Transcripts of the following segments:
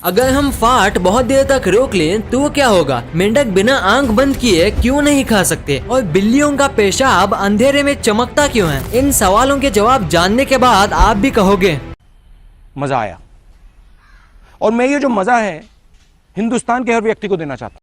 अगर हम फाट बहुत देर तक रोक लें तो क्या होगा? मेंढक बिना आंख बंद किए क्यों नहीं खा सकते? और बिल्लियों का पेशाब अंधेरे में चमकता क्यों है? इन सवालों के जवाब जानने के बाद आप भी कहोगे मजा आया। और मैं ये जो मजा है हिंदुस्तान के हर व्यक्ति को देना चाहता हूं।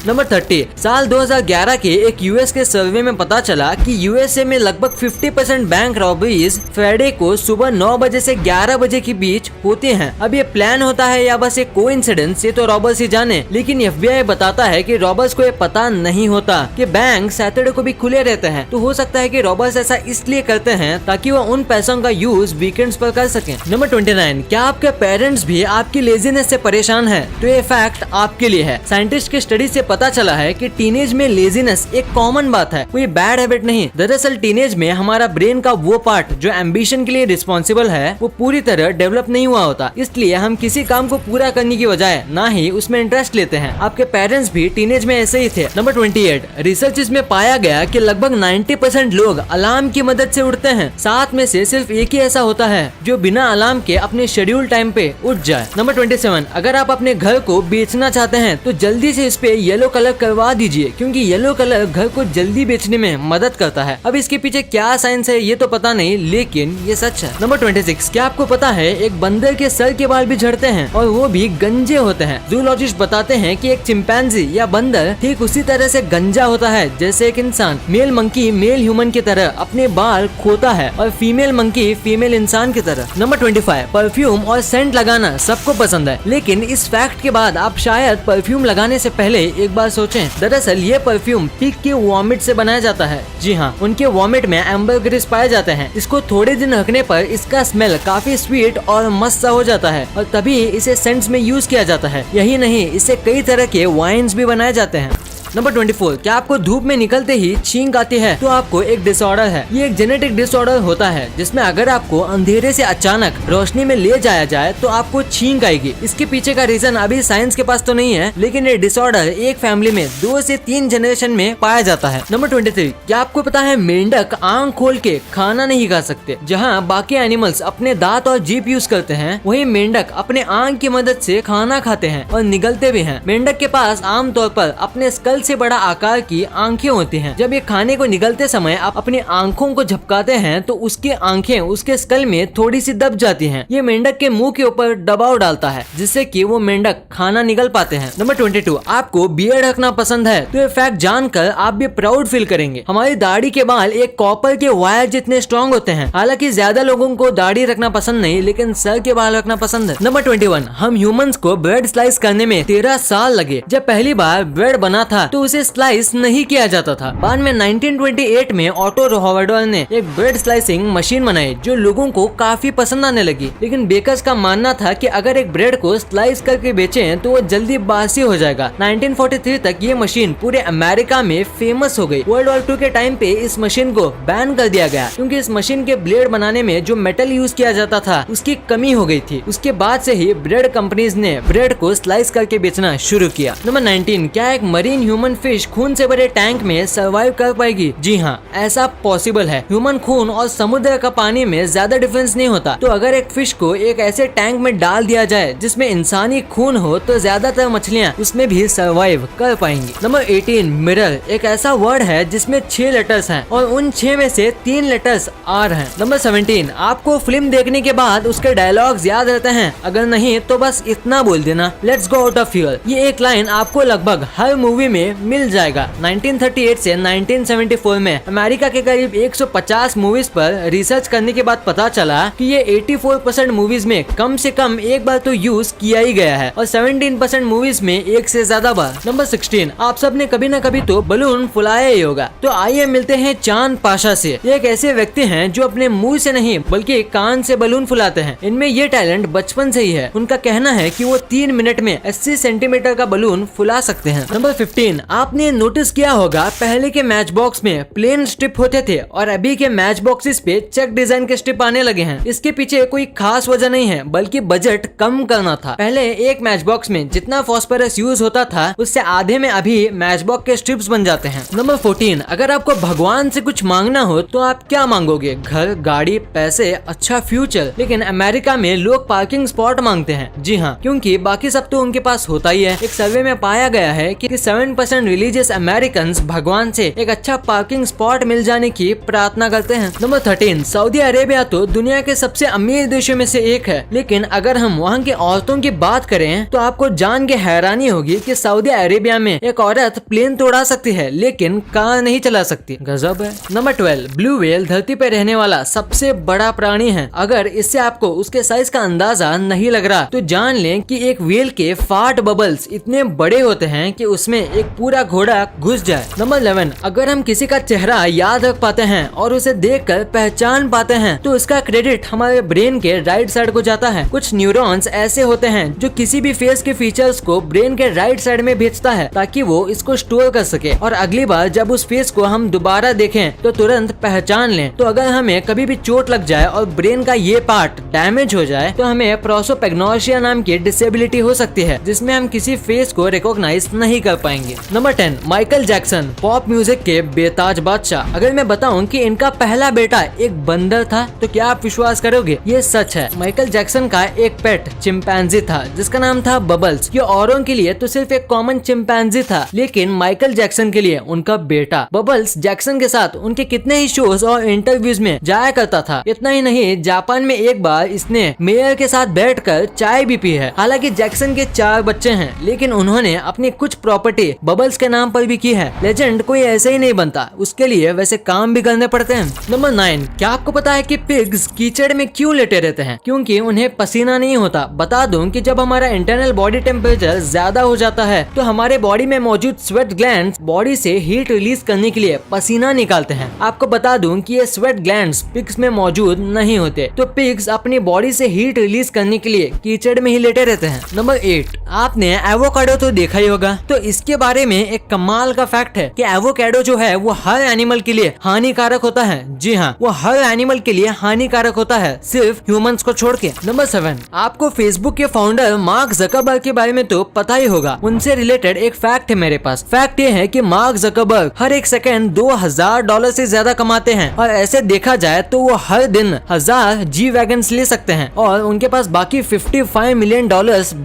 नंबर 30। साल 2011 के एक यूएस के सर्वे में पता चला कि यूएसए में लगभग 50% बैंक रॉबरीज फ्राइडे को सुबह 9 बजे से 11 बजे के बीच होते हैं। अब ये प्लान होता है या बस एक कोइंसिडेंस, ये तो रॉबर्स ही जाने। लेकिन एफबीआई बताता है कि रॉबर्स को ये पता नहीं होता कि बैंक सैटरडे को भी खुले रहते हैं। तो हो सकता है कि रॉबर्स ऐसा इसलिए करते हैं ताकि वो उन पैसों का यूज वीकेंड्स पर कर सकें। नंबर 29। क्या आपके पेरेंट्स भी आपकी लेजीनेस से परेशान है? तो ये फैक्ट आपके लिए है। साइंटिस्ट की स्टडी से पता चला है कि टीनेज में लेजीनेस एक कॉमन बात है, कोई बैड हैबिट नहीं। दरअसल टीनेज में हमारा ब्रेन का वो पार्ट जो एम्बिशन के लिए रिस्पॉन्सिबल है वो पूरी तरह डेवलप नहीं हुआ होता। इसलिए हम किसी काम को पूरा करने की बजाय ना ही उसमें इंटरेस्ट लेते हैं। आपके पेरेंट्स भी टीनेज में ऐसे ही थे। नंबर 28। रिसर्च में पाया गया कि लगभग 90% लोग अलार्म की मदद से उठते हैं। 7 में से सिर्फ एक ही ऐसा होता है जो बिना अलार्म के अपने शेड्यूल टाइम पे उठ जाए। नंबर 27। अगर आप अपने घर को बेचना चाहते हैं तो जल्दी से इस पे येलो कलर करवा दीजिए, क्योंकि येलो कलर घर को जल्दी बेचने में मदद करता है। अब इसके पीछे क्या साइंस है ये तो पता नहीं, लेकिन ये सच है। नंबर 26। क्या आपको पता है एक बंदर के सर के बाल भी झड़ते हैं और वो भी गंजे होते हैं? जूलॉजिस्ट बताते हैं कि एक चिंपैंजी या बंदर ठीक उसी तरह से गंजा होता है जैसे एक इंसान। मेल मंकी मेल ह्यूमन की तरह अपने बाल खोता है और फीमेल मंकी फीमेल इंसान की तरह। नंबर 25। परफ्यूम और सेंट लगाना सबको पसंद है, लेकिन इस फैक्ट के बाद आप शायद परफ्यूम लगाने से पहले एक बार सोचें। दरअसल ये परफ्यूम पिग के वॉमिट से बनाया जाता है। जी हाँ, उनके वॉमिट में एम्बरग्रिस पाए जाते हैं। इसको थोड़े दिन रखने पर इसका स्मेल काफी स्वीट और मस्त सा हो जाता है और तभी इसे सेंट्स में यूज किया जाता है। यही नहीं, इससे कई तरह के वाइन्स भी बनाए जाते हैं। नंबर 24। क्या आपको धूप में निकलते ही छींक आती है? तो आपको एक डिसऑर्डर है। ये एक जेनेटिक डिसऑर्डर होता है जिसमें अगर आपको अंधेरे से अचानक रोशनी में ले जाया जाए तो आपको छींक आएगी। इसके पीछे का रीजन अभी साइंस के पास तो नहीं है, लेकिन ये डिसऑर्डर एक फैमिली में 2 से 3 जनरेशन में पाया जाता है। नंबर 23। क्या आपको पता है मेंढक आंख खोल के खाना नहीं खा सकते? जहाँ बाकी एनिमल्स अपने दांत और जीभ यूज करते हैं, वही मेंढक अपने आंख की मदद से खाना खाते हैं और निगलते भी हैं। मेंढक के पास आमतौर पर अपने स्कल से बड़ा आकार की आंखें होती हैं। जब ये खाने को निगलते समय आप अपनी आंखों को झपकाते हैं तो उसकी आंखें उसके स्कल में थोड़ी सी दब जाती हैं। ये मेंढक के मुंह के ऊपर दबाव डालता है जिससे कि वो मेंढक खाना निगल पाते हैं। नंबर 22। आपको बियर्ड रखना पसंद है? तो ये फैक्ट जानकर आप भी प्राउड फील करेंगे। हमारी दाढ़ी के बाल एक कॉपर के वायर जितने स्ट्रॉन्ग होते हैं। हालांकि ज्यादा लोगों को दाढ़ी रखना पसंद नहीं, लेकिन सर के बाल रखना पसंद है। नंबर 21। हम ह्यूमंस को ब्रेड स्लाइस करने में 13 साल लगे। जब पहली बार ब्रेड बना था तो उसे स्लाइस नहीं किया जाता था। बाद में 1928 में ऑटो रोहवर्डर ने एक ब्रेड स्लाइसिंग मशीन बनाई जो लोगों को काफी पसंद आने लगी। लेकिन बेकर्स का मानना था कि अगर एक ब्रेड को स्लाइस करके बेचें तो वो जल्दी बासी हो जाएगा। 1943 तक ये मशीन पूरे अमेरिका में फेमस हो गई। वर्ल्ड वॉर 2 के टाइम पे इस मशीन को बैन कर दिया गया क्योंकि इस मशीन के ब्लेड बनाने में जो मेटल यूज किया जाता था उसकी कमी हो गई थी। उसके बाद से ही ब्रेड कंपनीज ने ब्रेड को स्लाइस करके बेचना शुरू किया। नंबर 19। क्या एक मरीन ह्यूमन फिश खून से भरे टैंक में सरवाइव कर पाएगी? जी हाँ, ऐसा पॉसिबल है। ह्यूमन खून और समुद्र का पानी में ज्यादा डिफरेंस नहीं होता। तो अगर एक फिश को एक ऐसे टैंक में डाल दिया जाए जिसमें इंसानी खून हो तो ज्यादातर मछलियाँ उसमें भी सरवाइव कर पाएंगी। नंबर 18। मिरर एक ऐसा वर्ड है जिसमें 6 लेटर्स हैं और उन 6 में से 3 लेटर्स आर हैं। नंबर 17। आपको फिल्म देखने के बाद उसके डायलॉग्स याद रहते हैं? अगर नहीं तो बस इतना बोल देना, let's go out of here. ये एक लाइन आपको लगभग हर मूवी में मिल जाएगा। 1938 से 1974 में अमेरिका के करीब 150 मूवीज पर रिसर्च करने के बाद पता चला कि ये 84% मूवीज में कम से कम एक बार तो यूज किया ही गया है और 17% मूवीज में एक से ज्यादा बार। नंबर 16। आप सब ने कभी न कभी तो बलून फुलाया ही होगा। तो आइए मिलते हैं चांद पाशा से। ये एक ऐसे व्यक्ति हैं जो अपने मुंह से नहीं बल्कि कान से बलून फुलाते हैं। इनमें ये टैलेंट बचपन से ही है। उनका कहना है कि वो 3 मिनट में 80 सेंटीमीटर का बलून फुला सकते हैं। नंबर 15। 13 आपने नोटिस किया होगा पहले के मैच बॉक्स में प्लेन स्ट्रिप होते थे और अभी के मैच बॉक्सेस पे चेक डिजाइन के स्ट्रिप आने लगे हैं। इसके पीछे कोई खास वजह नहीं है बल्कि बजट कम करना था। पहले एक मैच बॉक्स में जितना फास्फोरस यूज होता था उससे आधे में अभी मैच बॉक्स के स्ट्रिप्स बन जाते हैं। नंबर 14 अगर आपको भगवान से कुछ मांगना हो तो आप क्या मांगोगे? घर, गाड़ी, पैसे, अच्छा फ्यूचर। लेकिन अमेरिका में लोग पार्किंग स्पॉट मांगते हैं। जी हाँ, क्योंकि बाकी सब तो उनके पास होता ही है। एक सर्वे में पाया गया है कि 7% रिलीजियस अमेरिकन भगवान से एक अच्छा पार्किंग स्पॉट मिल जाने की प्रार्थना करते हैं। नंबर 13 सऊदी अरेबिया तो दुनिया के सबसे अमीर देशों में से एक है, लेकिन अगर हम वहाँ की औरतों की बात करें तो आपको जान के हैरानी होगी कि सऊदी अरेबिया में एक औरत प्लेन तो उड़ा सकती है लेकिन कार नहीं चला सकती। गजब है। नंबर 12 ब्लू व्हेल धरती पर रहने वाला सबसे बड़ा प्राणी है। अगर इससे आपको उसके साइज का अंदाजा नहीं लग रहा तो जान लें कि एक व्हेल के फार्ट बबल्स इतने बड़े होते हैं कि उसमें एक पूरा घोड़ा घुस जाए। नंबर 11 अगर हम किसी का चेहरा याद रख पाते हैं और उसे देखकर पहचान पाते हैं तो इसका क्रेडिट हमारे ब्रेन के राइट साइड को जाता है। कुछ न्यूरॉन्स ऐसे होते हैं जो किसी भी फेस के फीचर्स को ब्रेन के राइट साइड में भेजता है ताकि वो इसको स्टोर कर सके और अगली बार जब उस फेस को हम दोबारा देखें तो तुरंत पहचान लें। तो अगर हमें कभी भी चोट लग जाए और ब्रेन का ये पार्ट डैमेज हो जाए तो हमें प्रोसोपेग्नोसिया नाम की डिसेबिलिटी हो सकती है जिसमें हम किसी फेस को रिकॉग्नाइज नहीं कर पाएंगे। Number 10 Michael Jackson pop music के बेताज बादशाह। अगर मैं बताऊं कि इनका पहला बेटा एक बंदर था तो क्या आप विश्वास करोगे? ये सच है। माइकल जैक्सन का एक पेट चिंपैंजी था जिसका नाम था बबल्स। ये औरों के लिए तो सिर्फ एक कॉमन चिंपैंजी था लेकिन माइकल जैक्सन के लिए उनका बेटा बबल्स जैक्सन के साथ उनके कितने ही शोज और इंटरव्यूज में जाया करता था। इतना ही नहीं, जापान में एक बार इसने मेयर के साथ बैठकर चाय भी पी है। हालांकि जैक्सन के 4 बच्चे हैं लेकिन उन्होंने अपनी कुछ प्रॉपर्टी बबल्स के नाम पर भी की है। लेजेंड कोई ऐसे ही नहीं बनता, उसके लिए वैसे काम भी करने पड़ते हैं। नंबर 9 क्या आपको पता है कि पिग्स कीचड़ में क्यों लेटे रहते हैं? क्योंकि उन्हें पसीना नहीं होता। बता दूं कि जब हमारा इंटरनल बॉडी टेम्परेचर ज्यादा हो जाता है तो हमारे बॉडी में मौजूद स्वेट ग्लैंड्स बॉडी से हीट रिलीज करने के लिए पसीना निकालते हैं। आपको बता दूं कि ये स्वेट ग्लैंड्स पिग्स में मौजूद नहीं होते, तो पिग्स अपनी बॉडी से हीट रिलीज करने के लिए कीचड़ में ही लेटे रहते हैं। नंबर 8 आपने एवोकाडो तो देखा ही होगा, तो इसके बारे में एक कमाल का फैक्ट है कि एवोकाडो जो है वो हर एनिमल के लिए हानिकारक होता है। जी हाँ, वो हर एनिमल के लिए हानिकारक होता है, सिर्फ ह्यूमंस को छोड़ के। नंबर 7 आपको फेसबुक के फाउंडर मार्क जकरबर्ग के बारे में तो पता ही होगा। उनसे रिलेटेड एक फैक्ट है मेरे पास। फैक्ट ये है कि मार्क जकरबर्ग हर एक सेकंड $2000 से ज्यादा कमाते हैं और ऐसे देखा जाए तो वो हर दिन 1000 जी वैगन्स ले सकते हैं और उनके पास बाकी $55 मिलियन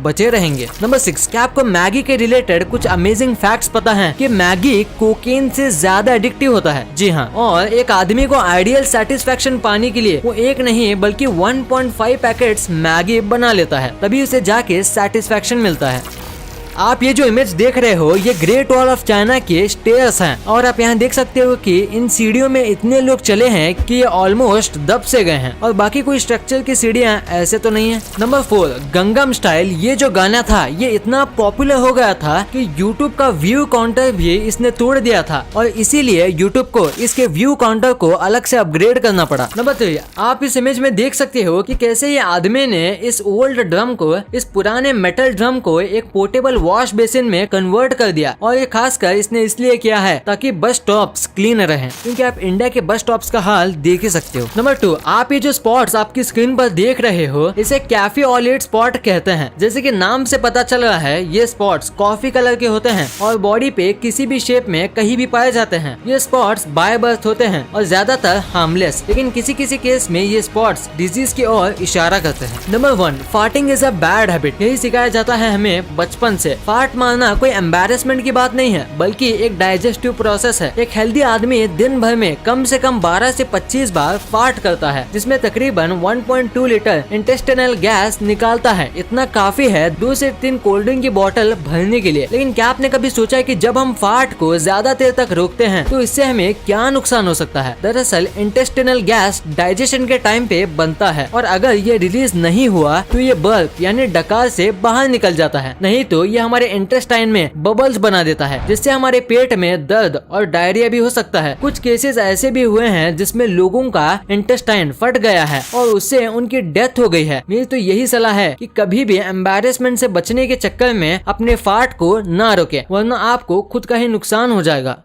बचे रहेंगे। नंबर 6 क्या आपको मैगी के रिलेटेड कुछ अमेजिंग फैक्ट्स पता है कि मैगी कोकेन से ज्यादा एडिक्टिव होता है? जी हाँ, और एक आदमी को आइडियल सेटिस्फेक्शन पाने के लिए वो एक नहीं बल्कि 1.5 पैकेट्स मैगी बना लेता है, तभी उसे जाके सेटिस्फेक्शन मिलता है। आप ये जो इमेज देख रहे हो ये ग्रेट वॉल ऑफ चाइना के स्टेयर्स हैं और आप यहाँ देख सकते हो कि इन सीढ़ियों में इतने लोग चले हैं कि ये ऑलमोस्ट दब से गए हैं और बाकी कोई स्ट्रक्चर की सीढ़ियाँ ऐसे तो नहीं है। नंबर 4 गंगम स्टाइल ये जो गाना था ये इतना पॉपुलर हो गया था कि YouTube का व्यू काउंटर भी इसने तोड़ दिया था और इसीलिए YouTube को इसके व्यू काउंटर को अलग से अपग्रेड करना पड़ा। नंबर 3 आप इस इमेज में देख सकते हो कि कैसे ये आदमी ने इस ओल्ड ड्रम को, इस पुराने मेटल ड्रम को एक पोर्टेबल वॉश बेसिन में कन्वर्ट कर दिया और ये खासकर इसने इसलिए किया है ताकि बस स्टॉप्स क्लीन रहें, क्योंकि आप इंडिया के बस स्टॉप्स का हाल देख ही सकते हो। नंबर 2 आप ये जो स्पॉट्स आपकी स्क्रीन पर देख रहे हो इसे कैफे ऑलेट स्पॉट कहते हैं। जैसे कि नाम से पता चल रहा है ये स्पॉट्स कॉफी कलर के होते हैं और बॉडी पे किसी भी शेप में कहीं भी पाए जाते हैं। ये स्पॉट्स बाय बर्थ होते हैं और ज्यादातर हार्मलेस, लेकिन किसी किसी केस में ये स्पॉट्स डिजीज की ओर इशारा करते हैं। Number 1 farting is a bad habit. यही सिखाया जाता है हमें बचपन से। फार्ट मारना कोई एम्बैरेसमेंट की बात नहीं है बल्कि एक डाइजेस्टिव प्रोसेस है। एक हेल्दी आदमी दिन भर में कम से कम 12 से 25 बार फार्ट करता है जिसमें तकरीबन 1.2 लीटर इंटेस्टिनल गैस निकालता है। इतना काफी है 2 से 3 कोल्ड ड्रिंक की बोतल भरने के लिए। लेकिन क्या आपने कभी सोचा है कि जब हम फार्ट को ज्यादा देर तक रोकते हैं तो इससे हमें क्या नुकसान हो सकता है? दरअसल इंटेस्टिनल गैस डाइजेशन के टाइम पे बनता है और अगर ये रिलीज नहीं हुआ तो ये बल्ब यानी डकार से बाहर निकल जाता है, नहीं तो ये हमारे इंटेस्टाइन में बबल्स बना देता है, जिससे हमारे पेट में दर्द और डायरिया भी हो सकता है। कुछ केसेस ऐसे भी हुए हैं जिसमें लोगों का इंटेस्टाइन फट गया है और उससे उनकी डेथ हो गई है। मेरी तो यही सलाह है कि कभी भी एम्बैरेसमेंट से बचने के चक्कर में अपने फार्ट को ना रोके, वरना आपको खुद का ही नुकसान हो जाएगा।